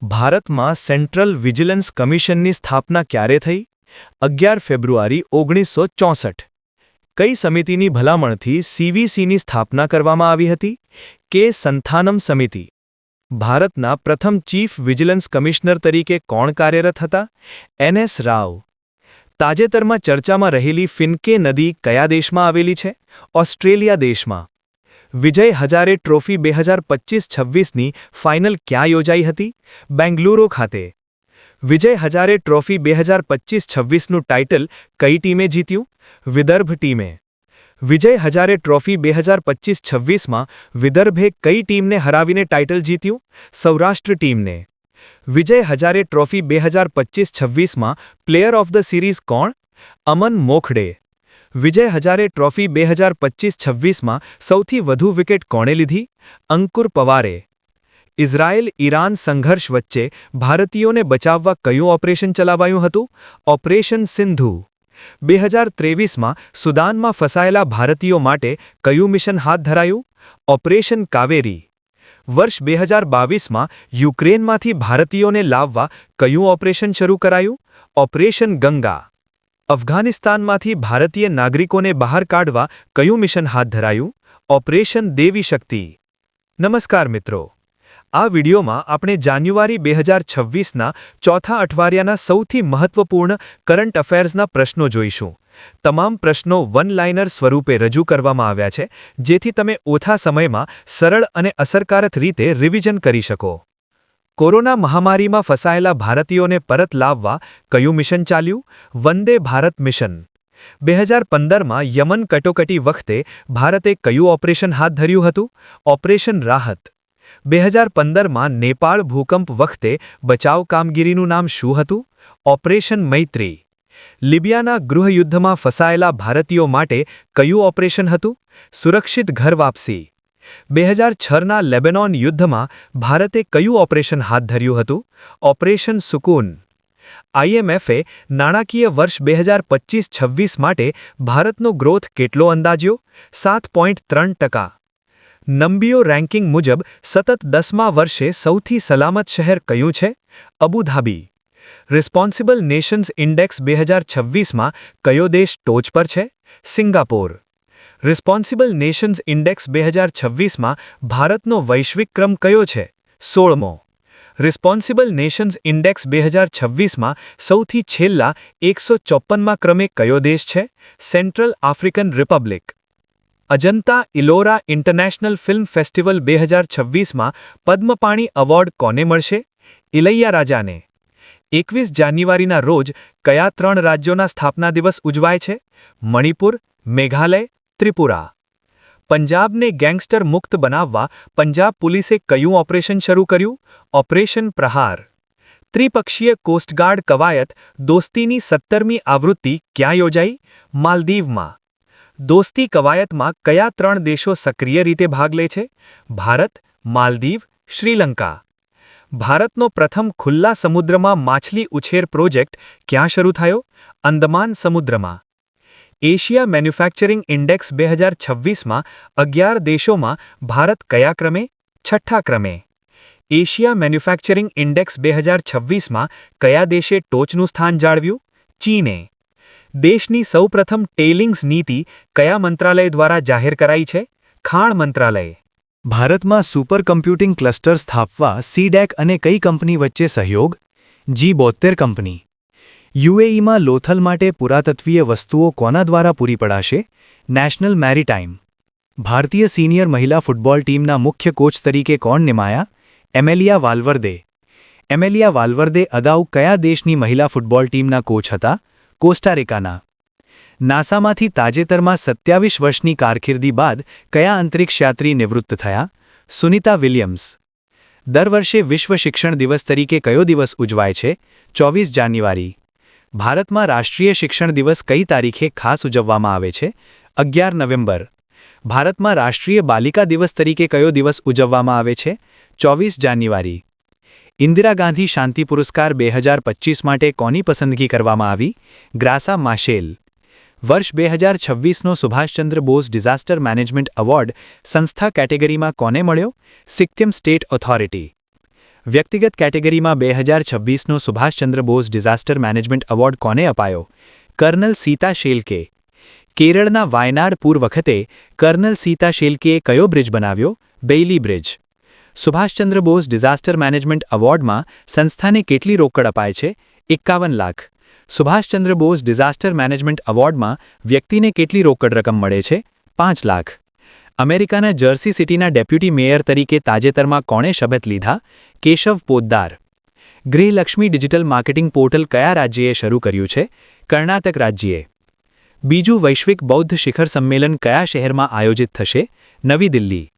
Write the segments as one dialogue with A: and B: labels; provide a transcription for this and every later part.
A: ભારતમાં central vigilance કમિશનની સ્થાપના ક્યારે થઈ? 11 ફેબ્રુઆરી 1964. કઈ સમિતિની ભલામણથી સીવીસીની સ્થાપના કરવામાં આવી હતી? કે સંથાનમ સમિતિ. ભારતના પ્રથમ ચીફ વિજિલન્સ કમિશનર તરીકે કોણ કાર્યરત હતા? એન.એસ. રાવ. તાજેતરમાં ચર્ચામાં રહેલી ફિન્કે નદી કયા દેશમાં આવેલી છે? ઓસ્ટ્રેલિયા દેશમાં. વિજય હજારે ટ્રોફી 2025-26ની ફાઇનલ ક્યાં યોજાઈ હતી? બેંગલુરુ ખાતે. વિજય હજારે ટ્રોફી 2025-26નું ટાઇટલ કઈ ટીમે જીત્યું? વિદર્ભ ટીમે. વિજય હજારે ટ્રોફી 2025-26માં વિદર્ભે કઈ ટીમને હરાવીને ટાઇટલ જીત્યું? સૌરાષ્ટ્ર ટીમને. વિજય હજારે ટ્રોફી 2025-26માં પ્લેયર ઓફ ધ સિરીઝ કોણ? અમન મોખડે. વિજય હજારે ટ્રોફી 2025-26માં સૌથી વધુ વિકેટ કોણે લીધી? અંકુર પવારે. ઇઝરાયેલ-ઈરાન સંઘર્ષ વચ્ચે ભારતીયોને બચાવવા કયું ઓપરેશન ચલાવાયું હતું? ઓપરેશન સિંધુ. 2023માં સુદાનમાં ફસાયેલા ભારતીયો માટે કયું મિશન હાથ ધરાયું? ઓપરેશન કાવેરી. વર્ષ 2022માં યુક્રેનમાંથી ભારતીયોને લાવવા કયું ઓપરેશન શરૂ કરાયું? ઓપરેશન ગંગા. અફઘાનિસ્તાનમાંથી ભારતીય નાગરિકોને બહાર કાઢવા કયું મિશન હાથ ધરાયું? ઓપરેશન દેવી શક્તિ. નમસ્કાર મિત્રો. આ વિડિયોમાં આપણે જાન્યુઆરી 2026ના ચોથા અઠવાડિયાના સૌથી મહત્વપૂર્ણ કરંટ અફેર્સના પ્રશ્નો જોઈશું. તમામ પ્રશ્નો વન લાઇનર સ્વરૂપે રજૂ કરવામાં આવ્યા છે, જેથી તમે ઓછા સમયમાં સરળ અને અસરકારક રીતે રિવિઝન કરી શકો. કોરોના મહામારીમાં ફસાયેલા ભારતીયોને પરત લાવવા કયું મિશન ચાલ્યું? વંદે ભારત મિશન. 2015માં યમન કટોકટી વખતે ભારતે કયું ઓપરેશન હાથ ધર્યું હતું? ઓપરેશન રાહત. 2015માં નેપાળ ભૂકંપ વખતે બચાવ કામગીરીનું નામ શું હતું? ઓપરેશન મૈત્રી. લિબિયાના ગૃહયુદ્ધમાં ફસાયેલા ભારતીયો માટે કયું ઓપરેશન હતું? સુરક્ષિત ઘર વાપસી. 2006ના લેબેનોન યુદ્ધમાં ભારતે કયું ઓપરેશન હાથ ધર્યું હતું? ઓપરેશન સુકૂન. આઈએમએફે નાણાકીય વર્ષ 2025-26 માટે ભારતનો ગ્રોથ કેટલો અંદાજ્યો? 7.3%. નમ્બિયો રેન્કિંગ મુજબ સતત 10મા વર્ષે સૌથી સલામત શહેર કયું છે? અબુધાબી. રિસ્પોન્સિબલ નેશન્સ ઇન્ડેક્સ 2026માં કયો દેશ ટોચ પર છે? સિંગાપોર. રિસ્પોન્સિબલ નેશન્સ ઇન્ડેક્સ 2026માં ભારતનો વૈશ્વિક ક્રમ કયો છે? 16મો. રિસ્પોન્સિબલ નેશન્સ ઇન્ડેક્સ 2026માં સૌથી છેલ્લા 154મા ક્રમે કયો દેશ છે? Central African Republic. Ajanta Ellora International Film Festival 2026માં પદ્મપાણી એવોર્ડ કોને મળશે? ઇલૈયારાજાને. 21 જાન્યુઆરીના રોજ કયા 3 રાજ્યોના સ્થાપના દિવસ ઉજવાય છે? મણિપુર, મેઘાલય, ત્રિપુરા. પંજાબને ગેંગસ્ટર મુક્ત બનાવવા પંજાબ પોલીસે કયું ઓપરેશન શરૂ કર્યું? ઓપરેશન પ્રહાર. ત્રિપક્ષીય કોસ્ટગાર્ડ કવાયત દોસ્તીની 17મી આવૃત્તિ ક્યાં યોજાઈ? માલદીવમાં. દોસ્તી કવાયતમાં કયા 3 દેશો સક્રિય રીતે ભાગ લે છે? ભારત, માલદીવ, શ્રીલંકા. ભારતનો પ્રથમ ખુલ્લા સમુદ્રમાં માછલી ઉછેર પ્રોજેક્ટ ક્યાં શરૂ થયો? અંદમાન સમુદ્રમાં. એશિયા મેન્યુફેક્ચરિંગ ઇન્ડેક્સ 2026માં 11 દેશોમાં ભારત કયા ક્રમે? 6ઠ્ઠા ક્રમે. એશિયા મેન્યુફેક્ચરિંગ ઇન્ડેક્સ 2026માં કયા દેશે ટોચનું સ્થાન જાળવ્યું? ચીને. દેશની સૌપ્રથમ ટેલિંગ્સ નીતિ કયા મંત્રાલય દ્વારા જાહેર કરાઈ છે? ખાણ મંત્રાલય. ભારતમાં સુપર કમ્પ્યુટિંગ ક્લસ્ટર સ્થાપવા સીડેક અને કઈ કંપની વચ્ચે સહયોગ? G72 company. યુએઈમાં લોથલ માટે પુરાતત્વીય વસ્તુઓ કોના દ્વારા પૂરી પડાશે? National maritime. ભારતીય સિનિયર મહિલા ફૂટબોલ ટીમના મુખ્ય કોચ તરીકે કોણ નિમાયા? એમેલિયા વાલ્વર્દે. એમેલિયા વાલ્વર્દે અગાઉ કયા દેશની મહિલા ફૂટબોલ ટીમના કોચ હતા? કોસ્ટારિકાના. નાસામાંથી તાજેતરમાં 27 વર્ષની કારકિર્દી બાદ કયા અંતરિક્ષયાત્રી નિવૃત્ત થયા? સુનિતા વિલિયમ્સ. દર વર્ષે વિશ્વ શિક્ષણ દિવસ તરીકે કયો દિવસ ઉજવાય છે? 24 જાન્યુઆરી. ભારતમાં રાષ્ટ્રીય શિક્ષણ દિવસ કઈ તારીખે ખાસ ઉજવવામાં આવે છે? 11 નવેમ્બર. ભારતમાં રાષ્ટ્રીય બાલિકા દિવસ તરીકે કયો દિવસ ઉજવવામાં આવે છે? 24 જાન્યુઆરી. ઇન્દિરા ગાંધી શાંતિ પુરસ્કાર 2025 માટે કોની પસંદગી કરવામાં આવી? Graca Machel. વર્ષ 2026નો Subhash Chandra Bose disaster management award સંસ્થા કેટેગરીમાં કોને મળ્યો? Sikkim state authority.
B: વ્યક્તિગત કેટેગરીમાં 2026નો Subhash Chandra Bose disaster management award કોને અપાયો? કર્નલ સીતા શેલ્કે. કેરળના વાયનાડ પૂર વખતે કર્નલ સીતા શેલ્કેએ કયો બ્રિજ બનાવ્યો? Bailey bridge. Subhash Chandra Bose disaster management એવોર્ડમાં સંસ્થાને કેટલી રોકડ અપાય છે? 51 લાખ. સુભાષચંદ્ર બોઝ ડિઝાસ્ટર મેનેજમેન્ટ એવોર્ડમાં વ્યક્તિને કેટલી રોકડ રકમ મળે છે? 5 લાખ. અમેરિકાના જર્સી સિટીના ડેપ્યુટી મેયર તરીકે તાજેતરમાં કોણે શપથ લીધા? Keshav Poddar. Grihalakshmi digital marketing portal કયા રાજ્યએ શરૂ કર્યું છે? કર્ણાટક રાજ્યએ. બીજું વૈશ્વિક બૌદ્ધ શિખર સંમેલન કયા શહેરમાં આયોજિત થશે? નવી દિલ્હી.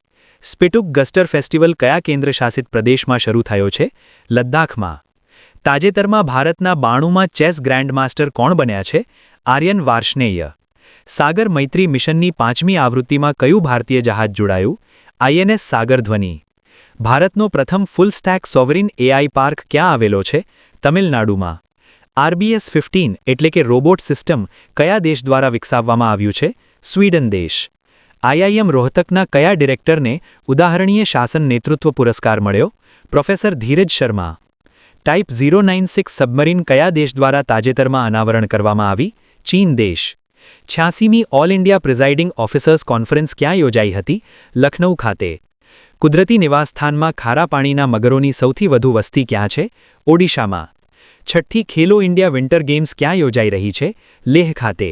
B: સ્પિટુક ગસ્ટર ફેસ્ટિવલ કયા કેન્દ્રશાસિત પ્રદેશમાં શરૂ થયો છે? લદ્દાખમાં. તાજેતરમાં ભારતના 92માં ચેસ ગ્રાન્ડમાસ્ટર કોણ બન્યા છે? આર્યન વાર્ષ્ણેય. સાગર મૈત્રી મિશનની 5મી આવૃત્તિમાં કયું ભારતીય જહાજ જોડાયું? આઈએનએસ સાગરધ્વની. ભારતનો પ્રથમ full stack sovereign AI park ક્યાં આવેલો છે? તમિલનાડુમાં. RBS-15 એટલે કે રોબોટ સિસ્ટમ કયા દેશ દ્વારા વિકસાવવામાં આવ્યું છે? સ્વીડન દેશ. IIM રોહતકના કયા ડિરેક્ટરને ઉદાહરણીય શાસન નેતૃત્વ પુરસ્કાર મળ્યો? પ્રોફેસર ધીરજ શર્મા. ટાઇપ 096 સબમરીન કયા દેશ દ્વારા તાજેતરમાં અનાવરણ કરવામાં આવી? ચીન દેશ. 86મી all India presiding officers conference ક્યાં યોજાઈ હતી? લખનૌ ખાતે. કુદરતી નિવાસસ્થાનમાં ખારા પાણીના મગરોની સૌથી વધુ વસ્તી ક્યાં છે? ઓડિશામાં. છઠ્ઠી ખેલો ઇન્ડિયા વિન્ટર ગેમ્સ ક્યાં યોજાઈ રહી છે? લેહ ખાતે.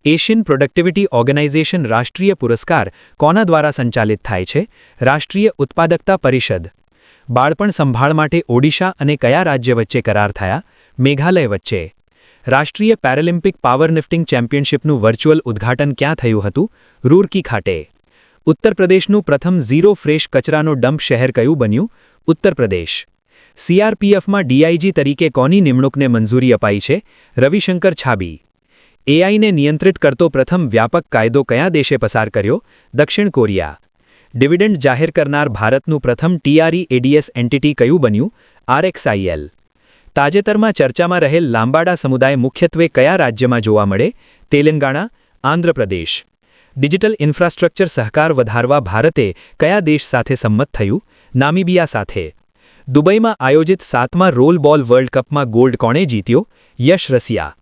B: એશિયન પ્રોડક્ટિવિટી ઓર્ગેનાઇઝેશન રાષ્ટ્રીય પુરસ્કાર કોના દ્વારા સંચાલિત થાય છે? રાષ્ટ્રીય ઉત્પાદકતા પરિષદ. બાળપણ સંભાળ માટે ઓડિશા અને કયા રાજ્ય વચ્ચે કરાર થયા? મેઘાલય વચ્ચે. રાષ્ટ્રીય પેરાલિમ્પિક પાવરલિફ્ટિંગ ચેમ્પિયનશિપનું વર્ચ્યુઅલ ઉદ્ઘાટન ક્યાં થયું હતું? રૂરકી ખાતે. ઉત્તર પ્રદેશનું પ્રથમ ઝીરો ફ્રેશ કચરાનો ડમ્પ શહેર કયું બન્યું? ઉત્તર પ્રદેશ. CRPFમાં DIG તરીકે કોની નિમણૂકને મંજૂરી અપાઈ છે? રવિશંકર છાબી. AIને નિયંત્રિત કરતો પ્રથમ વ્યાપક કાયદો કયા દેશે પસાર કર્યો? દક્ષિણ કોરિયા. ડિવિડન્ડ જાહેર કરનાર ભારતનું પ્રથમ TRE ADS એન્ટિટી કયું બન્યું? RXIL. તાજેતરમાં ચર્ચામાં રહેલ લાંબાડા સમુદાય મુખ્યત્વે કયા રાજ્યમાં જોવા મળે? તેલંગાણા, આંધ્રપ્રદેશ. ડિજિટલ ઇન્ફ્રાસ્ટ્રક્ચર સહકાર વધારવા ભારતે કયા દેશ સાથે સંમત થયું? નામીબિયા સાથે. દુબઈમાં આયોજિત 7મા રોલ બોલ વર્લ્ડ કપમાં ગોલ્ડ કોણે જીત્યો? યશ રસિયા.